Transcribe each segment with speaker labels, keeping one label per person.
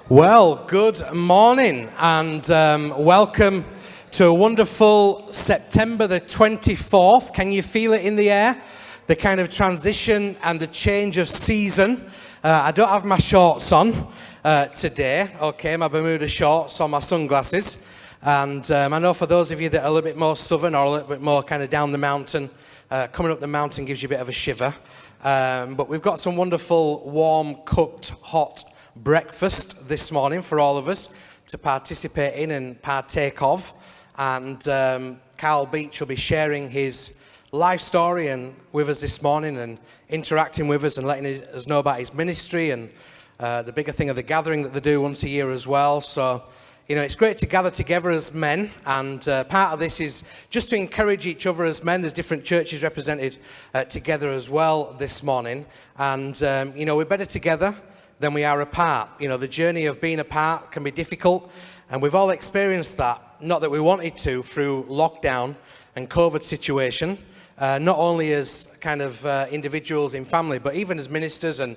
Speaker 1: Well, good morning and welcome to a wonderful September the 24th. Can you feel it in the air? The kind of transition and the change of season. I don't have my shorts on today, okay, my Bermuda shorts or my sunglasses. And I know for those of you that are a little bit more southern or a little bit more kind of down the mountain, coming up the mountain gives you a bit of a shiver. But we've got some wonderful, warm, cooked, hot breakfast this morning for all of us to participate in and partake of. And Carl Beechy will be sharing his life story and with us this morning and interacting with us and letting us know about his ministry and the bigger thing of the gathering that they do once a year as well. So, you know, it's great to gather together as men, and part of this is just to encourage each other as men. There's different churches represented together as well this morning, and, you know, we're better together than we are apart. You know, the journey of being apart can be difficult, and we've all experienced that, not that we wanted to, through lockdown and COVID situation, not only as kind of individuals in family, but even as ministers and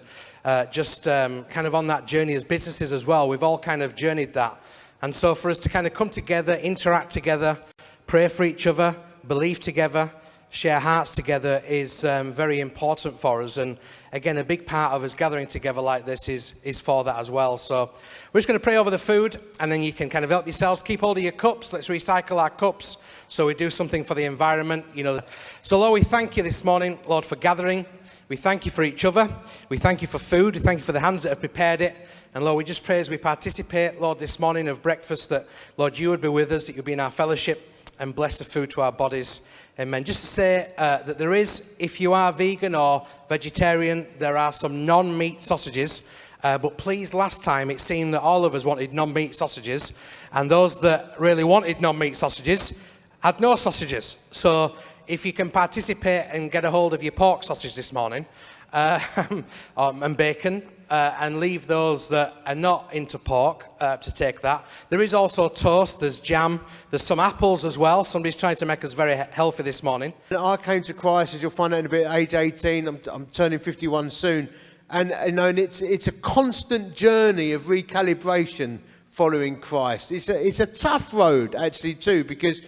Speaker 1: just kind of on that journey as businesses as well. We've all kind of journeyed that. And so for us to kind of come together, interact together, pray for each other, believe together, share hearts together is very important for us. And again, a big part of us gathering together like this is for that as well. So we're just going to pray over the food, and then you can kind of help yourselves. Keep hold of your cups. Let's recycle our cups so we do something for the environment. You know. So Lord, we thank you this morning, Lord, for gathering. We thank you for each other. We thank you for food. We thank you for the hands that have prepared it. And Lord, we just pray as we participate, Lord, this morning of breakfast, that, Lord, you would be with us, that you'd be in our fellowship and bless the food to our bodies. Amen. Just to say that there is, if you are vegan or vegetarian, there are some non-meat sausages. But please, last time it seemed that all of us wanted non-meat sausages. And those that really wanted non-meat sausages had no sausages. So if you can participate and get a hold of your pork sausage this morning and bacon, and leave those that are not into pork to take that. There is also toast, there's jam, there's some apples as well. Somebody's trying to make us very healthy this morning.
Speaker 2: I came to Christ, as you'll find out in a bit, age 18. I'm turning 51 soon. And you know, and it's a constant journey of recalibration following Christ. It's a tough road, actually, too, because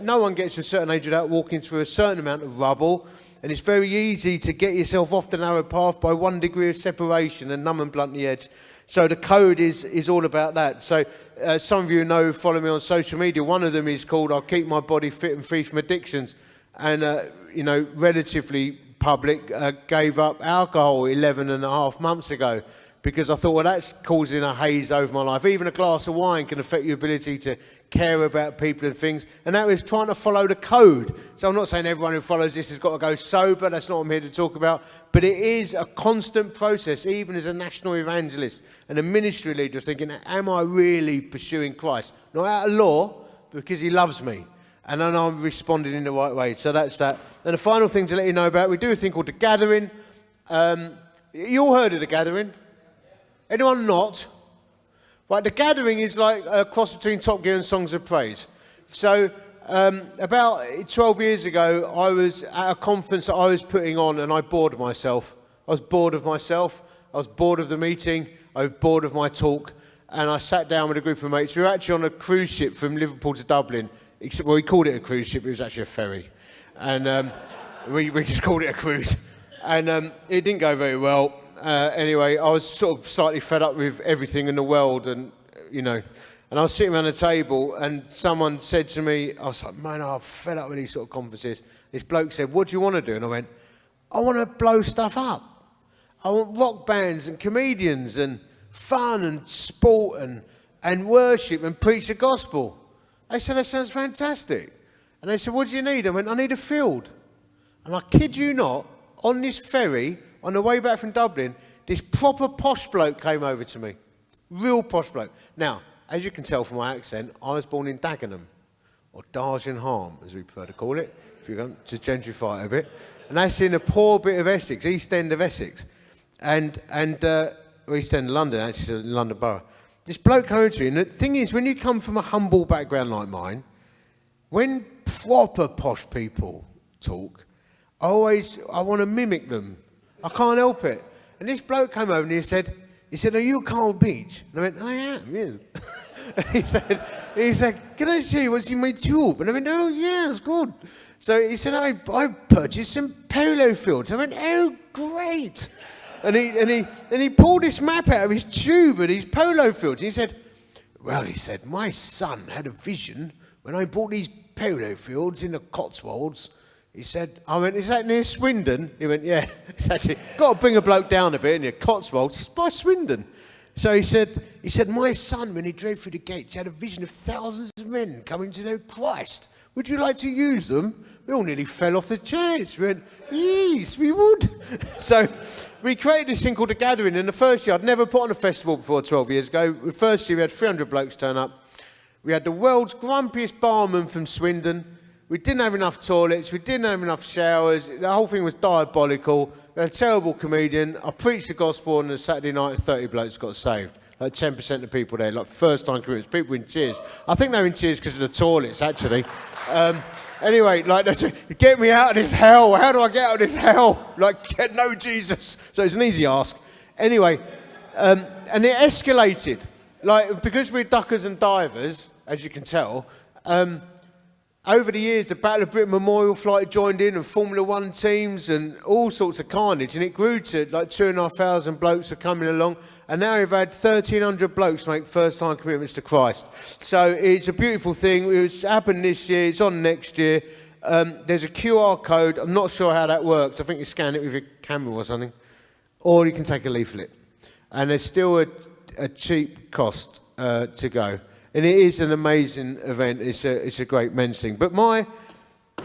Speaker 2: no one gets to a certain age without walking through a certain amount of rubble. And it's very easy to get yourself off the narrow path by 1 degree of separation and numb and blunt the edge. So the code is all about that. So some of you know, follow me on social media. One of them is called "I'll Keep My Body Fit and Free from Addictions." And, you know, relatively public, gave up alcohol 11 and a half months ago because I thought, well, that's causing a haze over my life. Even a glass of wine can affect your ability to care about people and things. And that was trying to follow the code. So I'm not saying everyone who follows this has got to go sober. That's not what I'm here to talk about. But it is a constant process, even as a national evangelist and a ministry leader, thinking, am I really pursuing Christ? Not out of law, because he loves me. And then I'm responding in the right way. So that's that. And the final thing to let you know about, we do a thing called The Gathering. You all heard of The Gathering? Anyone not? Right, The Gathering is like a cross between Top Gear and Songs of Praise. So about 12 years ago, I was at a conference that I was putting on and I bored myself. I was bored of myself. I was bored of the meeting. I was bored of my talk. And I sat down with a group of mates. We were actually on a cruise ship from Liverpool to Dublin. Well, we called it a cruise ship. It was actually a ferry. And we just called it a cruise. And it didn't go very well. Anyway, I was sort of slightly fed up with everything in the world, and you know, and I was sitting around the table, and someone said to me, I was like, man, I'm fed up with these sort of conferences. This bloke said, what do you want to do? And I went, I want to blow stuff up. I want rock bands and comedians and fun and sport and worship and preach the gospel. They said, that sounds fantastic. And they said, what do you need? I went, I need a field. And I kid you not, on this ferry, on the way back from Dublin, this proper posh bloke came over to me. Real posh bloke. Now, as you can tell from my accent, I was born in Dagenham, or Dargenham, as we prefer to call it, if you're going to gentrify it a bit. And that's in a poor bit of Essex, East End of Essex. And East End of London, actually, so London Borough. This bloke came over to me, and the thing is, when you come from a humble background like mine, when proper posh people talk, I want to mimic them. I can't help it. And this bloke came over and he said, he said, are you Carl Beechy? And I went, I am, yes. he said, can I see what's in my tube? And I went, oh, yeah, it's good. So he said, I purchased some polo fields. I went, oh, great. And he pulled this map out of his tube of these polo fields. He said, well, he said, my son had a vision when I bought these polo fields in the Cotswolds. He said, I went, is that near Swindon? He went, yeah, it's actually, got to bring a bloke down a bit in the Cotswolds. It's by Swindon. So he said, my son, when he drove through the gates, had a vision of thousands of men coming to know Christ. Would you like to use them? We all nearly fell off the chairs. We went, yes, we would. So we created this thing called The Gathering. In the first year, I'd never put on a festival before 12 years ago. The first year, we had 300 blokes turn up. We had the world's grumpiest barman from Swindon. We didn't have enough toilets. We didn't have enough showers. The whole thing was diabolical. We had a terrible comedian. I preached the gospel on a Saturday night and 30 blokes got saved. Like 10% of the people there, like first-time commitments, people in tears. I think they were in tears because of the toilets, actually. Anyway, like, get me out of this hell. How do I get out of this hell? Like, know Jesus. So it's an easy ask. Anyway, and it escalated. Like, because we're duckers and divers, as you can tell, over the years, the Battle of Britain Memorial Flight joined in and Formula One teams and all sorts of carnage. And it grew to like 2,500 blokes are coming along. And now we've had 1,300 blokes make first-time commitments to Christ. So it's a beautiful thing. It's happened this year. It's on next year. There's a QR code. I'm not sure how that works. I think you scan it with your camera or something. Or you can take a leaflet. And there's still a cheap cost to go. And it is an amazing event. It's a great men's thing. But my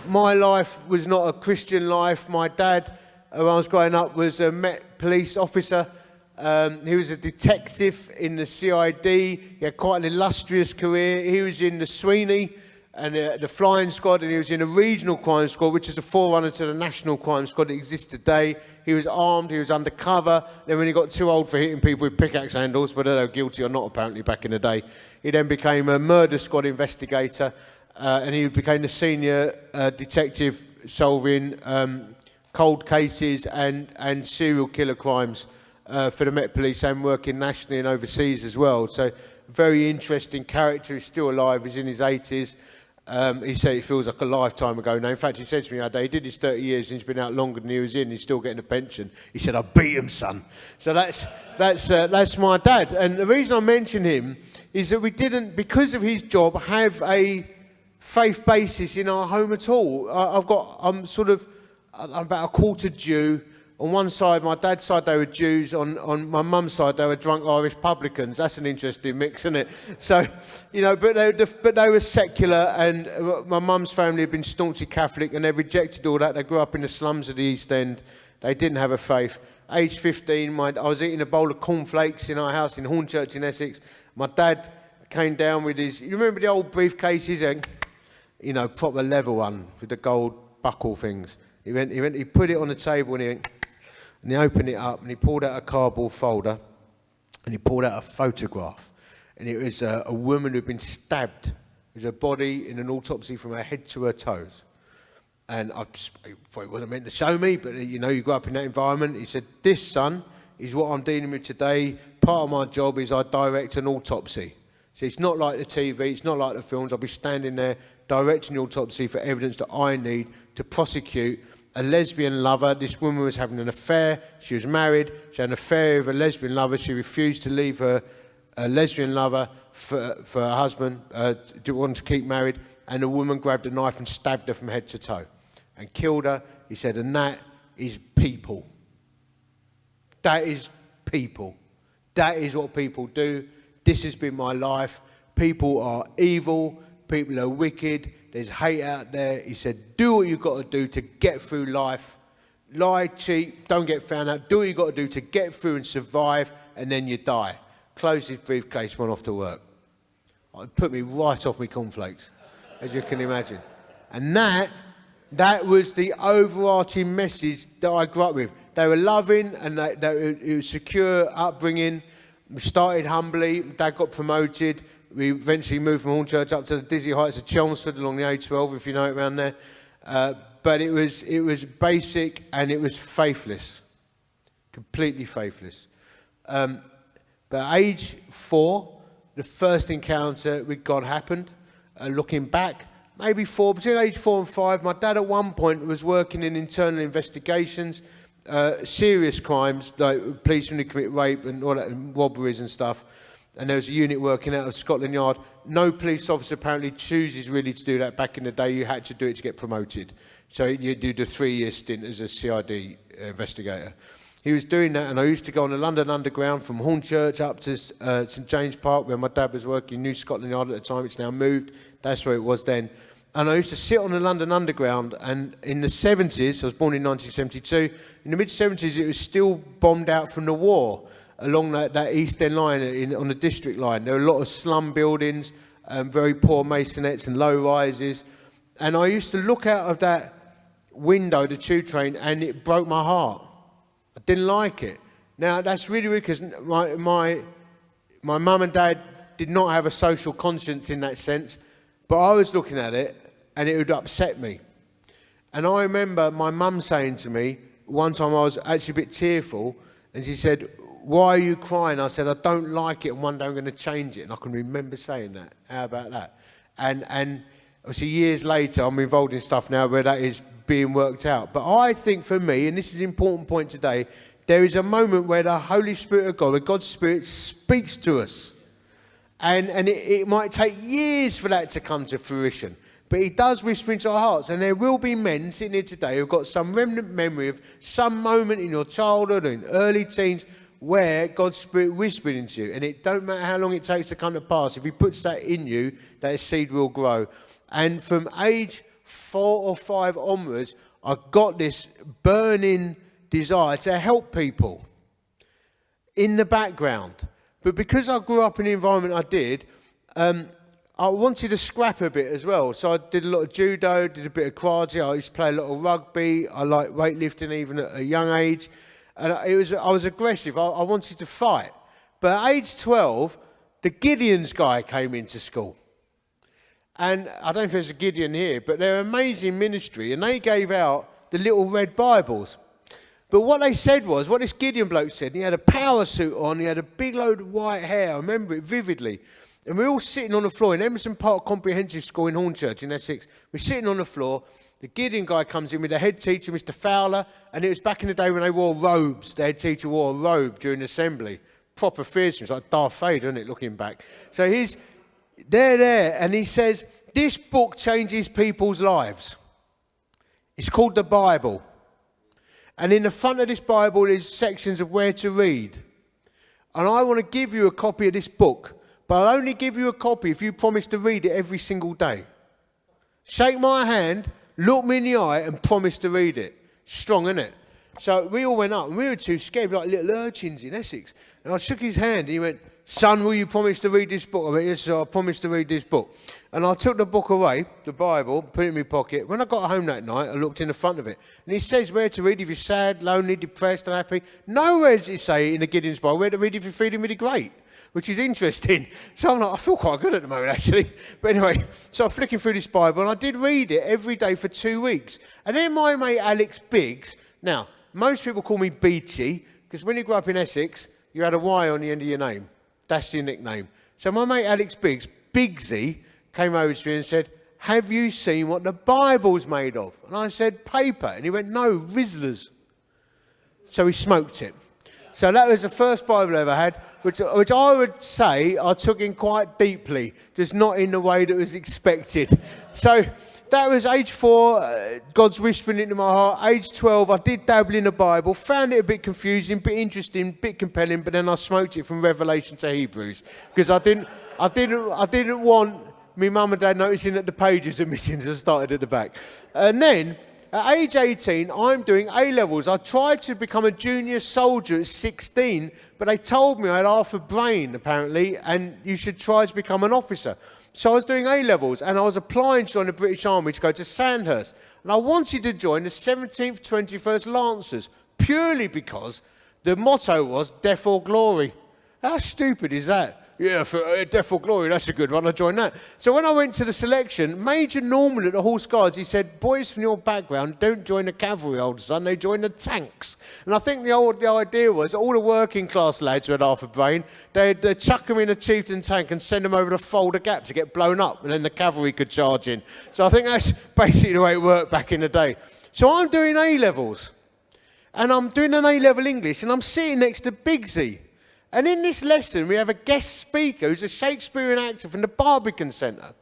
Speaker 2: life was not a Christian life. My dad, when I was growing up, was a Met police officer. He was a detective in the CID. He had quite an illustrious career. He was in the Sweeney and the flying squad, and he was in a regional crime squad, which is the forerunner to the national crime squad that exists today. He was armed, he was undercover. Then when he got too old for hitting people with pickaxe handles, whether they were guilty or not apparently back in the day, he then became a murder squad investigator, and he became the senior detective solving cold cases and serial killer crimes for the Met Police, and working nationally and overseas as well. So very interesting character. He's still alive. He's in his 80s. He said it feels like a lifetime ago now. In fact, he said to me the other day, he did his 30 years and he's been out longer than he was in. He's still getting a pension. He said, I beat him, son. So that's my dad. And the reason I mention him is that we didn't, because of his job, have a faith basis in our home at all. I'm about a quarter Jew. On one side, my dad's side, they were Jews. On my mum's side, they were drunk Irish publicans. That's an interesting mix, isn't it? So, you know, but they were secular, and my mum's family had been staunchly Catholic, and they rejected all that. They grew up in the slums of the East End. They didn't have a faith. Age 15, I was eating a bowl of cornflakes in our house in Hornchurch in Essex. My dad came down with his, you remember the old briefcases? And, you know, proper leather one with the gold buckle things. He put it on the table and he went, and he opened it up and he pulled out a cardboard folder and he pulled out a photograph. And it was a woman who'd been stabbed. It was her body in an autopsy from her head to her toes. And I probably wasn't meant to show me, but you know, you grew up in that environment. He said, this, son, is what I'm dealing with today. Part of my job is I direct an autopsy. So it's not like the TV, it's not like the films. I'll be standing there directing the autopsy for evidence that I need to prosecute a lesbian lover. This woman was having an affair. She was married. She had an affair with a lesbian lover. She refused to leave her lesbian lover for her husband, wanted to keep married. And the woman grabbed a knife and stabbed her from head to toe and killed her. He said, and that is people. That is people. That is what people do. This has been my life. People are evil. People are wicked. There's hate out there. He said, do what you've got to do to get through life. Lie, cheat, don't get found out. Do what you've got to do to get through and survive, and then you die. Closed his briefcase, went off to work. It put me right off my cornflakes, as you can imagine. And that was the overarching message that I grew up with. They were loving, and it was secure upbringing. We started humbly. Dad got promoted. We eventually moved from Hornchurch up to the dizzy heights of Chelmsford along the A12, if you know it around there. But it was basic and it was faithless, completely faithless. But at age 4, the first encounter with God happened. Looking back, maybe 4, between age 4 and 5, my dad at one point was working in internal investigations, serious crimes, like police when they commit rape and all that, and robberies and stuff. And there was a unit working out of Scotland Yard. No police officer apparently chooses really to do that. Back in the day, you had to do it to get promoted. So you do the 3-year stint as a CID investigator. He was doing that, and I used to go on the London Underground from Hornchurch up to St James Park, where my dad was working, New Scotland Yard at the time. It's now moved. That's where it was then. And I used to sit on the London Underground, and in the 70s, I was born in 1972, in the mid-70s, it was still bombed out from the war along that East End line on the district line. There were a lot of slum buildings, very poor masonettes and low rises. And I used to look out of that window, the tube train, and it broke my heart. I didn't like it. Now, that's really weird because my mum and dad did not have a social conscience in that sense, but I was looking at it and it would upset me. And I remember my mum saying to me, one time I was actually a bit tearful, and she said, "Why are you crying?" I said, "I don't like it, and one day I'm going to change it." And I can remember saying that. How about that? And obviously years later, I'm involved in stuff now where that is being worked out. But I think for me, and this is an important point today, there is a moment where the Holy Spirit of God, where God's Spirit speaks to us. And it might take years for that to come to fruition. But he does whisper into our hearts. And there will be men sitting here today who've got some remnant memory of some moment in your childhood or in early teens where God's Spirit whispered into you. And it don't matter how long it takes to come to pass. If he puts that in you, that seed will grow. And from age 4 or 5 onwards, I got this burning desire to help people in the background. But because I grew up in the environment I did, I wanted to scrap a bit as well. So I did a lot of judo, did a bit of karate. I used to play a lot of rugby. I liked weightlifting even at a young age. And I was aggressive. I wanted to fight. But at age 12, the Gideon's guy came into school. And I don't know if there's a Gideon here, but they're an amazing ministry. And they gave out the little red Bibles. But what they said was, what this Gideon bloke said, he had a power suit on, he had a big load of white hair. I remember it vividly. And we're all sitting on the floor in Emerson Park Comprehensive School in Hornchurch in Essex. We're sitting on the floor. The Gideon guy comes in with the head teacher, Mr. Fowler, and it was back in the day when they wore robes. The head teacher wore a robe during assembly. Proper fearsome. It's like Darth Vader, isn't it, looking back? So they're there, and he says, this book changes people's lives. It's called the Bible. And in the front of this Bible is sections of where to read. And I want to give you a copy of this book. But I'll only give you a copy if you promise to read it every single day. Shake my hand, look me in the eye, and promise to read it. Strong, isn't it? So we all went up, and we were too scared, like little urchins in Essex. And I shook his hand, and he went, "Son, will you promise to read this book?" I went, "Yes, sir, I promise to read this book." And I took the book away, the Bible, put it in my pocket. When I got home that night, I looked in the front of it. And he says where to read if you're sad, lonely, depressed, unhappy. Nowhere does it say in the Gideon's Bible where to read if you're feeling really great, which is interesting. So I'm like, I feel quite good at the moment, actually. But anyway, so I'm flicking through this Bible, and I did read it every day for 2 weeks. And then my mate Alex Biggs, now, most people call me Beechy, because when you grew up in Essex, you had a Y on the end of your name. That's your nickname. So my mate Alex Biggs, Biggsy, came over to me and said, "Have you seen what the Bible's made of?" And I said, "Paper." And he went, "No, Rizzlers." So he smoked it. So that was the first Bible I ever had, which I would say I took in quite deeply, just not in the way that was expected. So that was age 4, God's whispering into my heart. Age 12, I did dabble in the Bible, found it a bit confusing, bit interesting, bit compelling, but then I smoked it from Revelation to Hebrews because I didn't want me mum and dad noticing that the pages are missing, so I started at the back. And then at age 18, I'm doing A-levels. I tried to become a junior soldier at 16, but they told me I had half a brain, apparently, and you should try to become an officer. So I was doing A-levels, and I was applying to join the British Army to go to Sandhurst. And I wanted to join the 17th, 21st Lancers, purely because the motto was death or glory. How stupid is that? Yeah, for Death or Glory, that's a good one. I joined that. So when I went to the selection, Major Norman at the Horse Guards, he said, boys from your background don't join the cavalry, old son, they join the tanks. And I think the idea was all the working class lads who had half a brain, they'd chuck them in a chieftain tank and send them over the Folder Gap to get blown up, and then the cavalry could charge in. So I think that's basically the way it worked back in the day. So I'm doing A-levels, and I'm doing an A-level English, and I'm sitting next to Bigsy. And in this lesson, we have a guest speaker who's a Shakespearean actor from the Barbican Centre.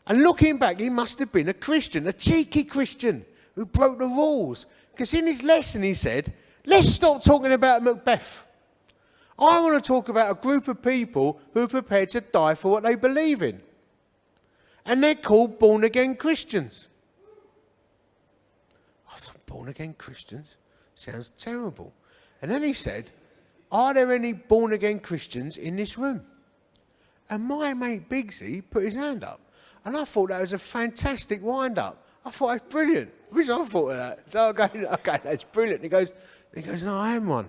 Speaker 2: And looking back, he must have been a Christian, a cheeky Christian who broke the rules. Because in his lesson, he said, let's stop talking about Macbeth. I want to talk about a group of people who are prepared to die for what they believe in. And they're called born-again Christians. I thought, born-again Christians? Sounds terrible. And then he said, are there any born-again Christians in this room? And my mate Bigsy put his hand up. And I thought that was a fantastic wind-up. I thought, that's brilliant. I wish I thought of that. So I go, okay, that's brilliant. He goes, no, I am one.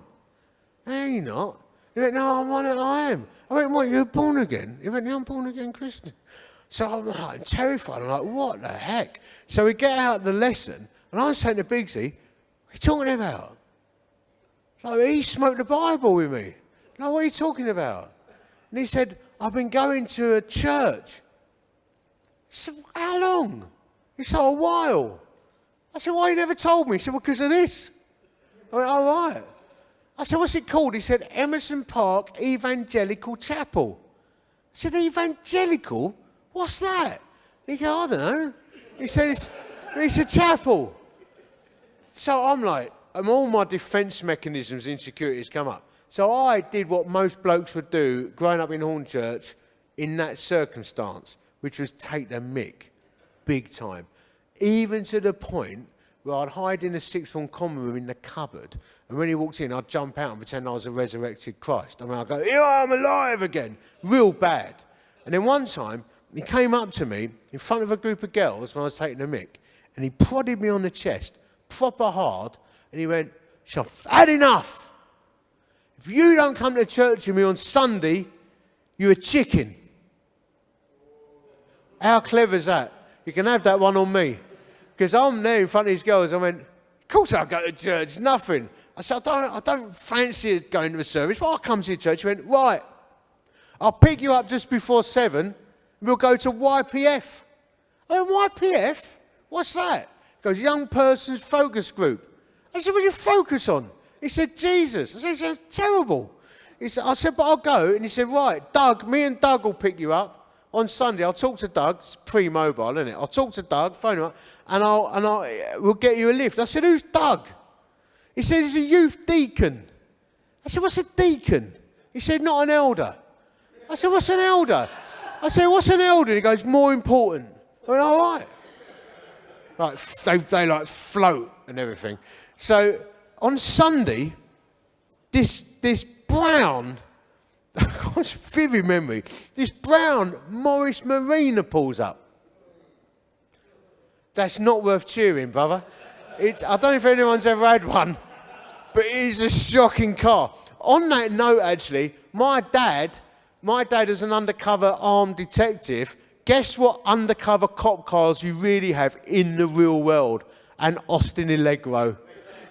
Speaker 2: No, you're not. He went, no, I'm one, I am. I went, what, you're born again? He went, no, I'm born-again Christian. So I'm terrified. I'm like, what the heck? So we get out the lesson, and I'm saying to Bigsy, what are you talking about? Like, he smoked the Bible with me. Like, what are you talking about? And he said, I've been going to a church. I said, how long? He said, a while. I said, why you never told me? He said, well, because of this. I went, all right. I said, what's it called? He said, Emerson Park Evangelical Chapel. I said, evangelical? What's that? He goes, I don't know. He said, it's a chapel. So I'm like, and all my defence mechanisms, insecurities come up. So I did what most blokes would do growing up in Hornchurch in that circumstance, which was take the mick, big time. Even to the point where I'd hide in the sixth form common room in the cupboard, and when he walked in, I'd jump out and pretend I was a resurrected Christ. I mean, I'd go, here I am alive again. Real bad. And then one time, he came up to me in front of a group of girls when I was taking the mick, and he prodded me on the chest, proper hard, and he went, I've had enough. If you don't come to church with me on Sunday, you're a chicken. How clever is that? You can have that one on me. Because I'm there in front of these girls. I went, of course I'll go to church, nothing. I said, I don't fancy going to a service, but I'll come to your church. He went, right, I'll pick you up just before 7, and we'll go to YPF. I went, YPF? What's that? He goes, Young Person's Focus Group. I said, what do you focus on? He said, Jesus. I said, that's terrible. I said, but I'll go. And he said, right, Doug, me and Doug will pick you up on Sunday. I'll talk to Doug. It's pre-mobile, isn't it? I'll talk to Doug, phone him up, and we'll get you a lift. I said, who's Doug? He said, he's a youth deacon. I said, what's a deacon? He said, not an elder. I said, what's an elder? I said, what's an elder? He goes, more important. I went, all right. Like, they like float and everything. So on Sunday, this brown, what's vivid memory, this brown Morris Marina pulls up. That's not worth cheering, brother. I don't know if anyone's ever had one, but it is a shocking car. On that note, actually, my dad is an undercover armed detective. Guess what undercover cop cars you really have in the real world? An Austin Allegro.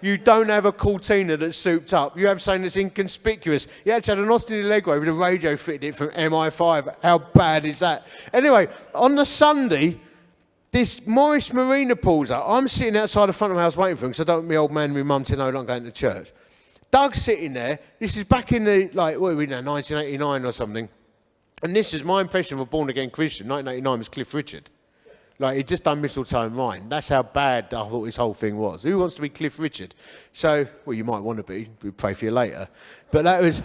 Speaker 2: You don't have a Cortina that's souped up. You have something that's inconspicuous. You actually had an Austin Allegro with a radio fitted in from MI5. How bad is that? Anyway, on the Sunday, this Morris Marina pulls up. I'm sitting outside the front of the house waiting for him because I don't want my old man and my mum to know I'm going to church. Doug's sitting there. This is back in the, like, what are we now, 1989 or something. And this is my impression of a born-again Christian. 1989 was Cliff Richard. Like, he'd just done Mistletoe and Wine. That's how bad I thought his whole thing was. Who wants to be Cliff Richard? So, well, you might want to be. We'll pray for you later. But that was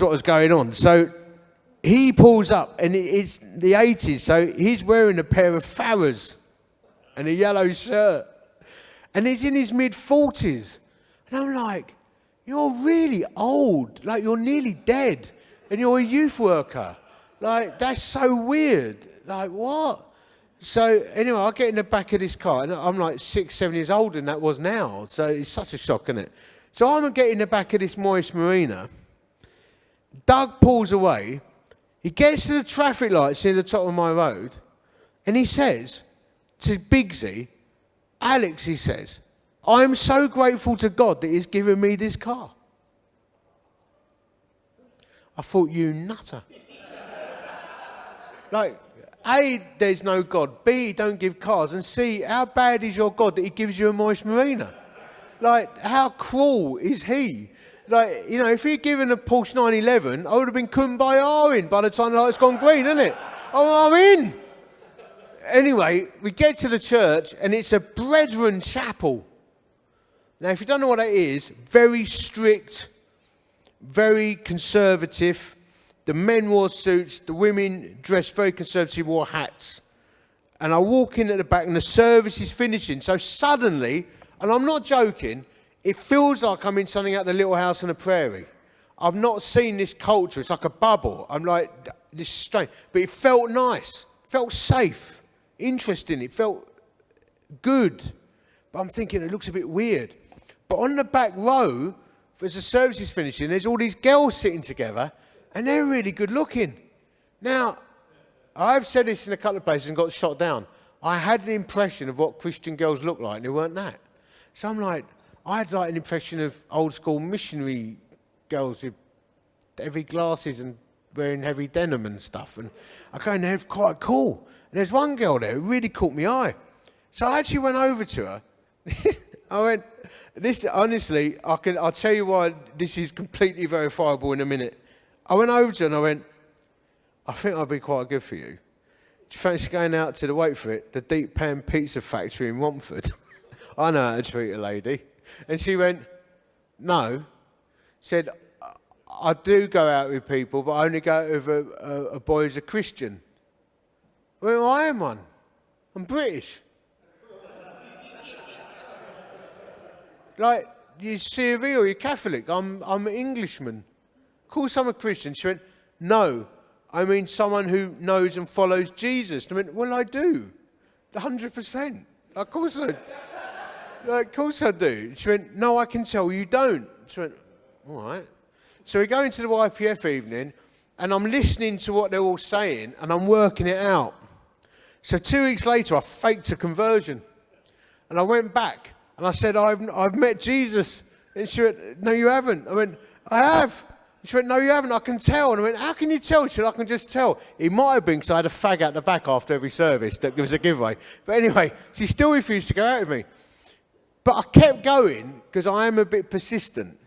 Speaker 2: what was going on. So he pulls up, and it's the 80s. So he's wearing a pair of Farrahs and a yellow shirt. And he's in his mid-40s. And I'm like, you're really old. Like, you're nearly dead. And you're a youth worker. Like, that's so weird. Like, what? So, anyway, I get in the back of this car, and I'm like 6, 7 years older than that was now. So, it's such a shock, isn't it? So, I'm getting in the back of this Morris Marina, Doug pulls away. He gets to the traffic lights near the top of my road, and he says to Bigsy, Alex, he says, I'm so grateful to God that he's given me this car. I thought, you nutter. Like, A, there's no God. B, he don't give cars. And C, how bad is your God that he gives you a moist marina? Like, how cruel is he? Like, you know, if he'd given a Porsche 911, I would have been kumbaya in by the time the light's gone green, isn't it? Oh, I'm in. Anyway, we get to the church, and it's a Brethren chapel. Now, if you don't know what that is, very strict, very conservative. The men wore suits, the women dressed very conservative, wore hats. And I walk in at the back and the service is finishing. So suddenly, and I'm not joking, it feels like I'm in something out the Little House on the Prairie. I've not seen this culture. It's like a bubble. I'm like, this is strange. But it felt nice, felt safe, interesting. It felt good. But I'm thinking it looks a bit weird. But on the back row, as the service is finishing, there's all these girls sitting together, and they're really good looking. Now, I've said this in a couple of places and got shot down. I had an impression of what Christian girls look like, and they weren't that. So I'm like, I had like an impression of old school missionary girls with heavy glasses and wearing heavy denim and stuff. And I go, they're quite cool. And there's one girl there who really caught my eye. So I actually went over to her. I went, this, honestly, I'll tell you why this is completely verifiable in a minute. I went over to her and I went, I think I'd be quite good for you. Do you fancy going out to the, wait for it, the Deep Pan Pizza Factory in Romford? I know how to treat a lady. And she went, no. Said, I do go out with people, but I only go out with a boy who's a Christian. Well, I am one. I'm British. Like, you C of E or you're Catholic. I'm an Englishman. Of course I'm a Christian. She went, no, I mean someone who knows and follows Jesus. I went, well, I do. 100%. Of course I do. Like, of course I do. She went, no, I can tell you don't. She went, all right. So we go into the YPF evening, and I'm listening to what they're all saying, and I'm working it out. So 2 weeks later, I faked a conversion. And I went back, and I said, I've met Jesus. And she went, no, you haven't. I went, I have. And she went, no, you haven't. I can tell. And I went, how can you tell? She said, I can just tell. It might have been because I had a fag out the back after every service that was a giveaway. But anyway, she still refused to go out with me. But I kept going because I am a bit persistent.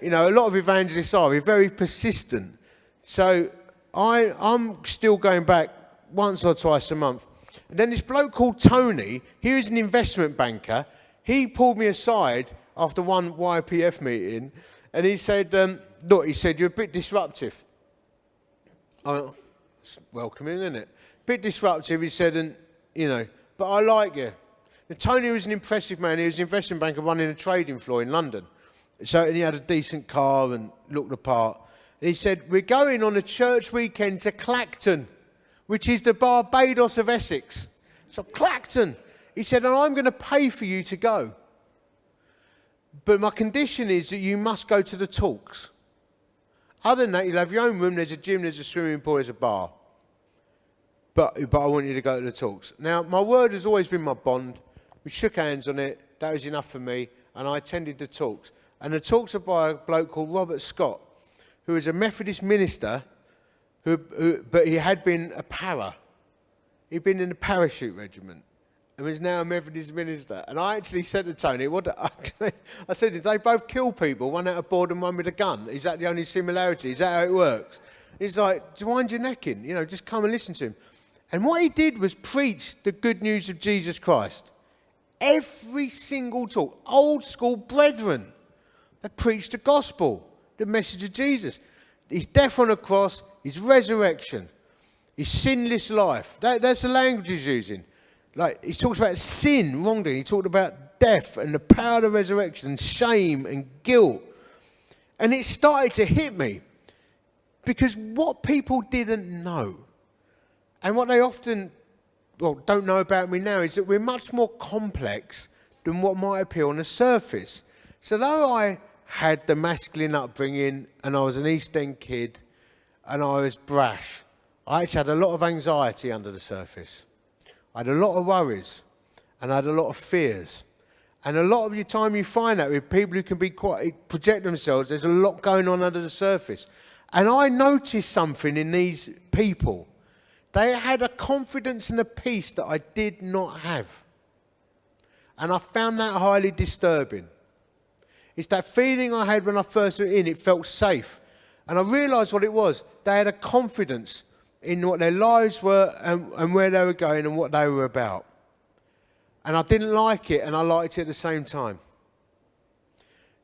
Speaker 2: You know, a lot of evangelists are. We're very persistent. So I'm still going back once or twice a month. And then this bloke called Tony, he was an investment banker. He pulled me aside after one YPF meeting, and he said, look, he said, you're a bit disruptive. I went, it's welcoming, isn't it? Bit disruptive, he said, and, you know, but I like you. And Tony was an impressive man. He was an investment banker running a trading floor in London. So and he had a decent car and looked the part. And he said, we're going on a church weekend to Clacton, which is the Barbados of Essex. So Clacton. He said, and I'm going to pay for you to go. But my condition is that you must go to the talks. Other than that, you'll have your own room. There's a gym, there's a swimming pool, there's a bar. But I want you to go to the talks. Now, my word has always been my bond. We shook hands on it. That was enough for me. And I attended the talks. And the talks are by a bloke called Robert Scott, who is a Methodist minister, but he had been a para. He'd been in the parachute regiment and was now a Methodist minister. And I actually said to Tony, I said, did they both kill people, one out of boredom, one with a gun? Is that the only similarity? Is that how it works? He's like, do you wind your neck in? You know, just come and listen to him. And what he did was preach the good news of Jesus Christ. Every single talk, old school brethren, they preached the gospel, the message of Jesus. His death on the cross, his resurrection, his sinless life. That's the language he's using. Like, he talks about sin, wrongdoing. He talked about death and the power of the resurrection and shame and guilt. And it started to hit me. Because what people didn't know, and what they often don't know about me now, is that we're much more complex than what might appear on the surface. So though I had the masculine upbringing, and I was an East End kid, and I was brash. I actually had a lot of anxiety under the surface. I had a lot of worries, and I had a lot of fears. And a lot of your time you find that with people who can be quite project themselves, there's a lot going on under the surface. And I noticed something in these people. They had a confidence and a peace that I did not have. And I found that highly disturbing. It's that feeling I had when I first went in, it felt safe. And I realised what it was. They had a confidence in what their lives were and where they were going and what they were about. And I didn't like it, and I liked it at the same time.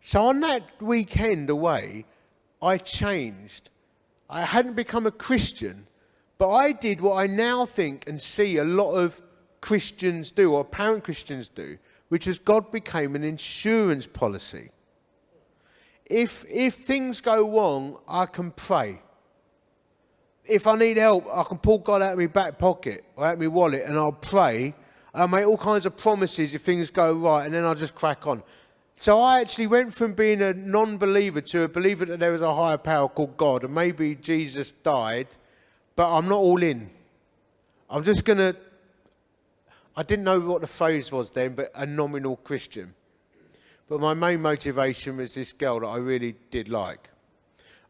Speaker 2: So on that weekend away, I changed. I hadn't become a Christian, but I did what I now think and see a lot of Christians do, or apparent Christians do, which is God became an insurance policy. If things go wrong, I can pray. If I need help, I can pull God out of my back pocket or out of my wallet, and I'll pray. I'll make all kinds of promises if things go right, and then I'll just crack on. So I actually went from being a non-believer to a believer that there was a higher power called God, and maybe Jesus died, but I'm not all in. I'm just going to... I didn't know what the phrase was then, but a nominal Christian. But my main motivation was this girl that I really did like.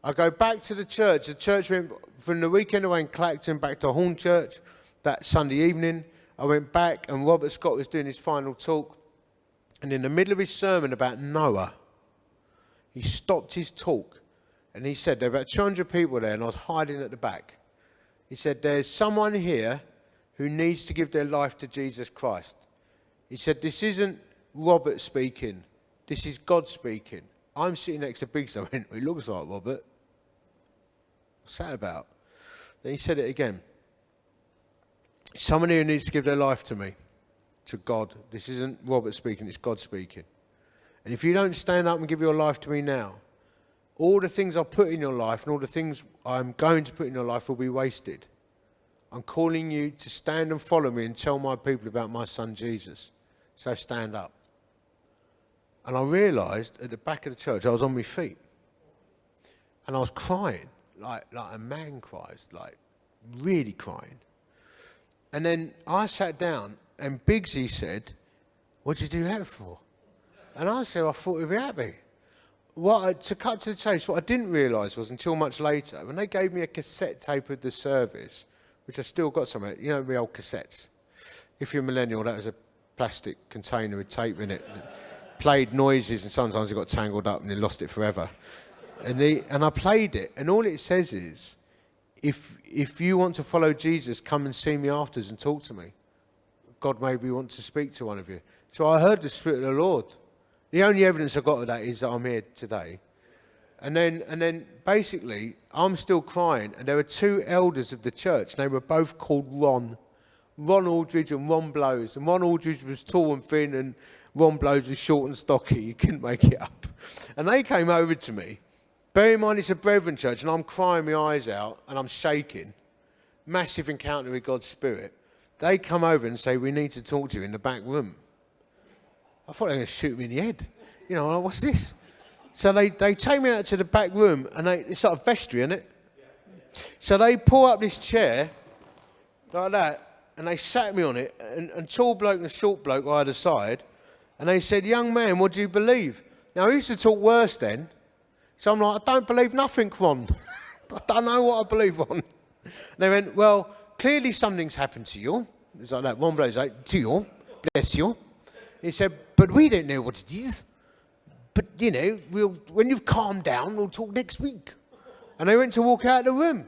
Speaker 2: I go back to the church. The church went from the weekend away in Clacton back to Horn Church that Sunday evening. I went back, and Robert Scott was doing his final talk. And in the middle of his sermon about Noah, he stopped his talk. And he said, there were about 200 people there, and I was hiding at the back. He said, there's someone here who needs to give their life to Jesus Christ. He said, this isn't Robert speaking. This is God speaking. I'm sitting next to Biggs. I went, he looks like Robert. What's that about? Then he said it again. Someone who needs to give their life to me, to God. This isn't Robert speaking, it's God speaking. And if you don't stand up and give your life to me now, all the things I put in your life and all the things I'm going to put in your life will be wasted. I'm calling you to stand and follow me and tell my people about my son Jesus. So stand up. And I realised at the back of the church, I was on my feet. And I was crying, like a man cries, like really crying. And then I sat down, and Biggsy said, what did you do that for? And I said, I thought you'd be happy. To cut to the chase, what I didn't realise was until much later, when they gave me a cassette tape of the service, which I still got somewhere, you know the old cassettes. If you're a millennial, that was a plastic container with tape in it. Played noises, and sometimes it got tangled up and they lost it forever. And I played it, and all it says is, if you want to follow Jesus, come and see me afterwards and talk to me. God maybe wants to speak to one of you. So I heard the Spirit of the Lord. The only evidence I got of that is that I'm here today. And then basically, I'm still crying, and there were two elders of the church, and they were both called Ron. Ron Aldridge and Ron Blows. And Ron Aldridge was tall and thin, and Ron Blows was short and stocky. You couldn't make it up. And they came over to me. Bear in mind, it's a Brethren church, and I'm crying my eyes out, and I'm shaking. Massive encounter with God's Spirit. They come over and say, we need to talk to you in the back room. I thought they were going to shoot me in the head. You know, like, what's this? So they take me out to the back room, and it's like a vestry, isn't it? So they pull up this chair, like that, and they sat me on it, and tall bloke and short bloke either side, and they said, young man, what do you believe? Now, I used to talk worse then. So I'm like, I don't believe nothing, Ron. I don't know what I believe on. And they went, well, clearly something's happened to you. It's like that. One bloke's like, to you, bless you. He said, but we don't know what it is. But, you know, when you've calmed down, we'll talk next week. And they went to walk out of the room.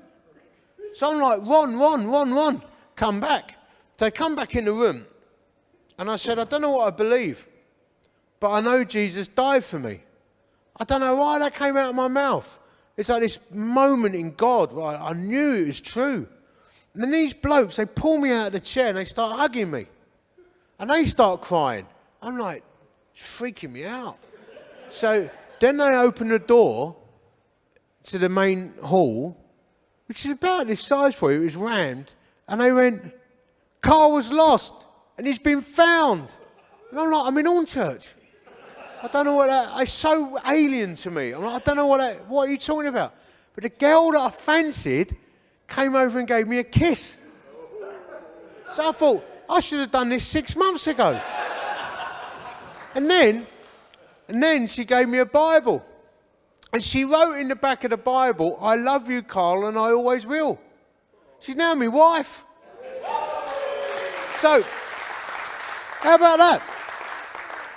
Speaker 2: So I'm like, Ron, come back. So they come back in the room. And I said, I don't know what I believe, but I know Jesus died for me. I don't know why that came out of my mouth. It's like this moment in God where I knew it was true. And then these blokes, they pull me out of the chair and they start hugging me. And they start crying. I'm like, it's freaking me out. So then they open the door to the main hall, which is about this size for you. It was rammed. And they went, Carl was lost and he's been found. And I'm like, I'm in Hornchurch. I don't know what that, it's so alien to me. I'm like, I don't know what are you talking about? But the girl that I fancied came over and gave me a kiss. So I thought, I should have done this 6 months ago. And then she gave me a Bible. And she wrote in the back of the Bible, I love you, Carl, and I always will. She's now my wife. So, how about that?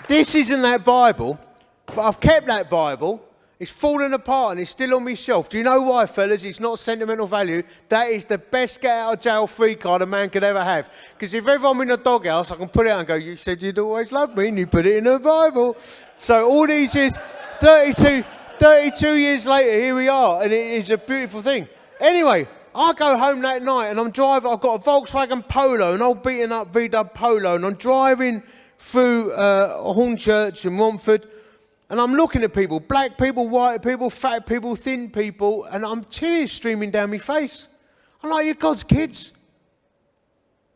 Speaker 2: This isn't that Bible, but I've kept that Bible. It's fallen apart and it's still on my shelf. Do you know why, fellas? It's not sentimental value. That is the best get out of jail free card a man could ever have. Because if ever I'm in a doghouse, I can put it out and go, you said you'd always love me, and you put it in the Bible. So all these years, 32 years later, here we are, and it is a beautiful thing. Anyway, I go home that night and I'm driving, I've got a Volkswagen Polo, an old beaten up VW Polo, and I'm driving through Hornchurch and Romford, and I'm looking at people, black people, white people, fat people, thin people, and I'm tears streaming down my face. I'm like, you're God's kids.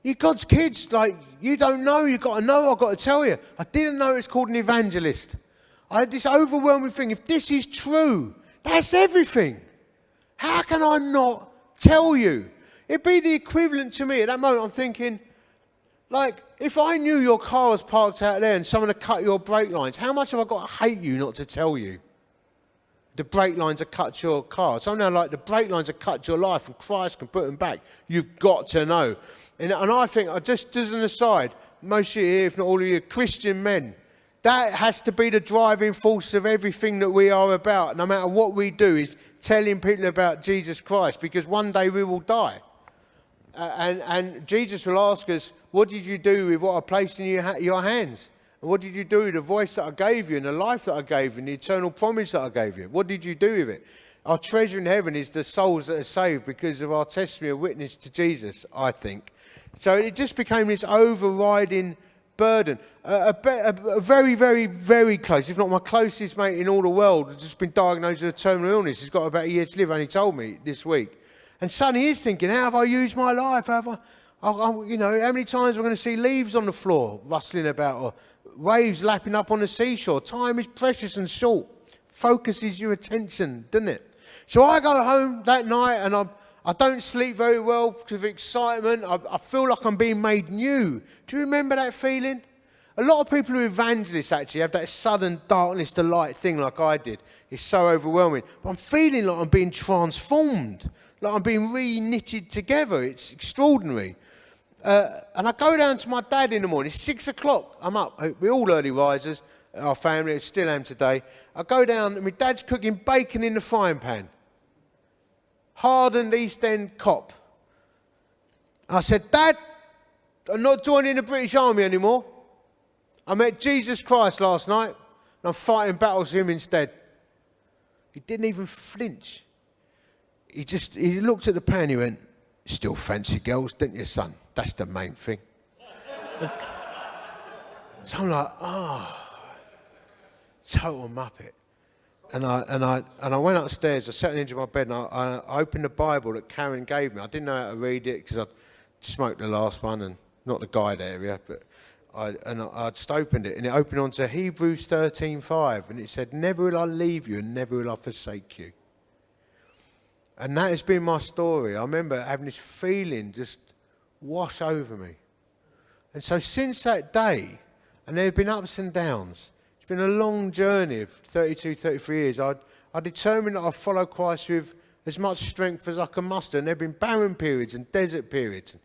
Speaker 2: You're God's kids. Like, you don't know, you've got to know, I've got to tell you. I didn't know it's called an evangelist. I had this overwhelming thing. If this is true, that's everything. How can I not tell you? It'd be the equivalent to me at that moment. I'm thinking, like, if I knew your car was parked out there and someone had cut your brake lines, how much have I got to hate you not to tell you? The brake lines have cut your car. Somehow, like, the brake lines have cut your life and Christ can put them back. You've got to know. And I think, just as an aside, most of you here, if not all of you, Christian men, that has to be the driving force of everything that we are about. No matter what we do, is telling people about Jesus Christ, because one day we will die. And Jesus will ask us, what did you do with what I placed in your hands? And what did you do with the voice that I gave you and the life that I gave you and the eternal promise that I gave you? What did you do with it? Our treasure in heaven is the souls that are saved because of our testimony of witness to Jesus, I think. So it just became this overriding burden. A very, very, very close, if not my closest mate in all the world, has just been diagnosed with a terminal illness. He's got about a year to live, only told me this week. And suddenly he's thinking, how have I used my life? How many times am I going to see leaves on the floor rustling about, or waves lapping up on the seashore? Time is precious and short. Focuses your attention, doesn't it? So I go home that night and I don't sleep very well because of excitement. I feel like I'm being made new. Do you remember that feeling? A lot of people who are evangelists actually have that sudden darkness to light thing like I did. It's so overwhelming. But I'm feeling like I'm being transformed, like I'm being re-knitted together. It's extraordinary. And I go down to my dad in the morning. It's 6 o'clock. I'm up. We're all early risers. Our family, I still am today. I go down and my dad's cooking bacon in the frying pan. Hardened East End cop. I said, Dad, I'm not joining the British Army anymore. I met Jesus Christ last night and I'm fighting battles for him instead. He didn't even flinch. He looked at the pan, he went, still fancy girls, didn't you, son? That's the main thing. So I'm like, total muppet. And I went upstairs, I sat into my bed and I opened the Bible that Karen gave me. I didn't know how to read it because I'd smoked the last one and not the guide area, but I just opened it and it opened onto Hebrews 13:5 and it said, never will I leave you and never will I forsake you. And that has been my story. I remember having this feeling just wash over me. And so since that day, and there have been ups and downs, it's been a long journey of 32, 33 years. I determined that I follow Christ with as much strength as I can muster. And there have been barren periods and desert periods.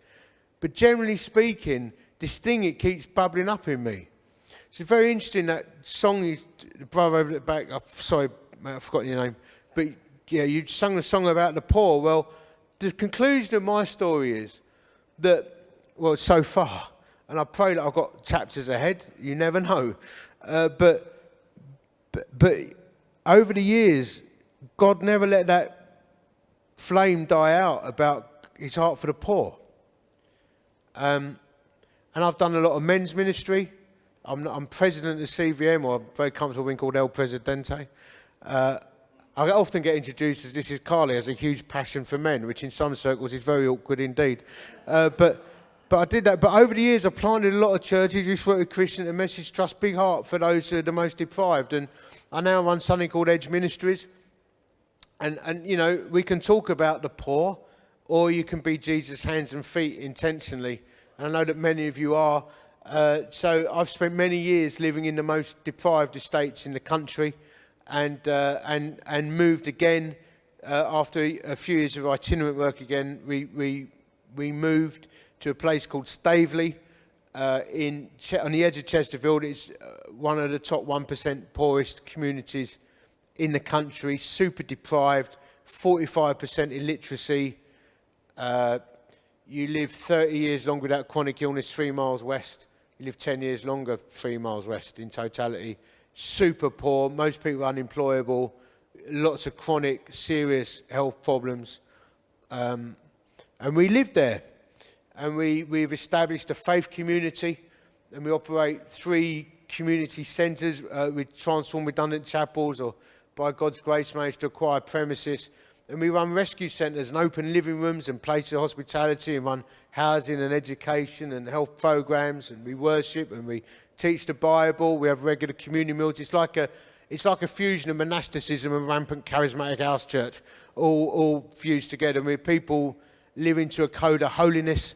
Speaker 2: But generally speaking, this thing, it keeps bubbling up in me. It's very interesting, that song, the brother over at the back, sorry, mate, I've forgotten your name, but yeah, you sung the song about the poor. Well, the conclusion of my story is that, well, so far, and I pray that I've got chapters ahead, you never know, but over the years, God never let that flame die out about his heart for the poor. And I've done a lot of men's ministry. I'm president of CVM, or I'm very comfortable being called El Presidente. I often get introduced as this is Carly, has a huge passion for men, which in some circles is very awkward indeed. But But I did that. But over the years, I planted a lot of churches. Used to work with Christian and Message Trust, big heart for those who are the most deprived. And I now run something called Edge Ministries. And you know, we can talk about the poor, or you can be Jesus' hands and feet intentionally. And I know that many of you are. So I've spent many years living in the most deprived estates in the country, and moved again after a few years of itinerant work again. We moved to a place called Staveley on the edge of Chesterfield. It's one of the top 1% poorest communities in the country, super deprived, 45% illiteracy. You live 30 years longer without chronic illness 3 miles west. You live 10 years longer 3 miles west in totality. Super poor, most people unemployable, lots of chronic, serious health problems. And we live there. And we've established a faith community, and we operate 3 community centres. We transform redundant chapels, or by God's grace managed to acquire premises. And we run rescue centres and open living rooms and places of hospitality, and run housing and education and health programmes, and we worship and we teach the Bible. We have regular communion meals. It's like a fusion of monasticism and rampant charismatic house church, all fused together. And we're people living to a code of holiness,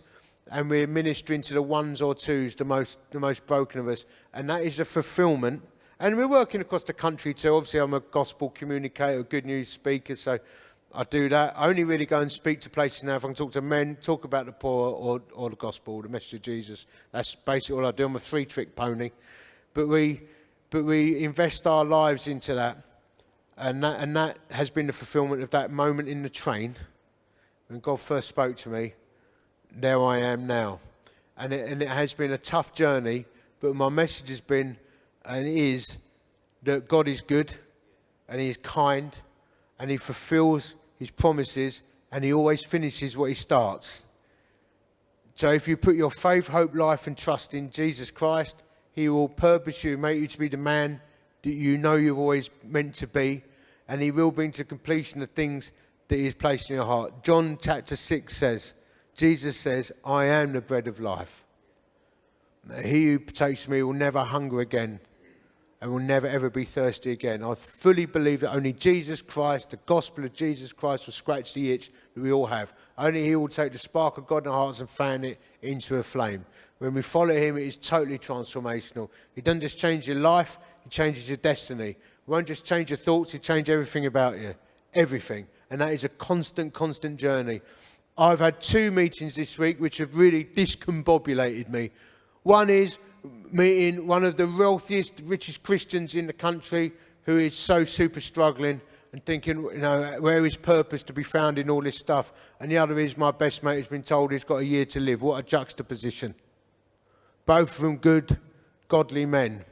Speaker 2: and we're ministering to the ones or twos, the most broken of us. And that is a fulfilment. And we're working across the country too. Obviously, I'm a gospel communicator, a good news speaker, so I do that. I only really go and speak to places now if I can talk to men, talk about the poor or the gospel, the message of Jesus. That's basically all I do. I'm a 3-trick pony. But we invest our lives into that. And that has been the fulfilment of that moment in the train when God first spoke to me. There I am now. And it has been a tough journey, but my message has been and is that God is good, and he is kind, and he fulfills his promises, and he always finishes what he starts. So if you put your faith, hope, life and trust in Jesus Christ, he will purpose you, make you to be the man that you know you've always meant to be, and he will bring to completion the things that he has placed in your heart. John chapter 6 says, Jesus says, I am the bread of life. He who partakes of me will never hunger again, and will never ever be thirsty again. I fully believe that only Jesus Christ, the gospel of Jesus Christ, will scratch the itch that we all have. Only he will take the spark of God in our hearts and fan it into a flame. When we follow him, it is totally transformational. He doesn't just change your life, he changes your destiny. He won't just change your thoughts, he changes everything about you. Everything. And that is a constant journey. I've had 2 meetings this week which have really discombobulated me. One is meeting one of the wealthiest, richest Christians in the country who is so super struggling and thinking, you know, where is purpose to be found in all this stuff? And the other is my best mate who's been told he's got a year to live. What a juxtaposition. Both of them good, godly men.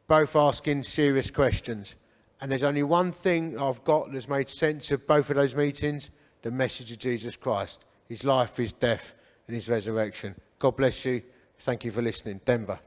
Speaker 2: Both asking serious questions. And there's only one thing I've got that's made sense of both of those meetings: the message of Jesus Christ, his life, his death, and his resurrection. God bless you. Thank you for listening. Denver.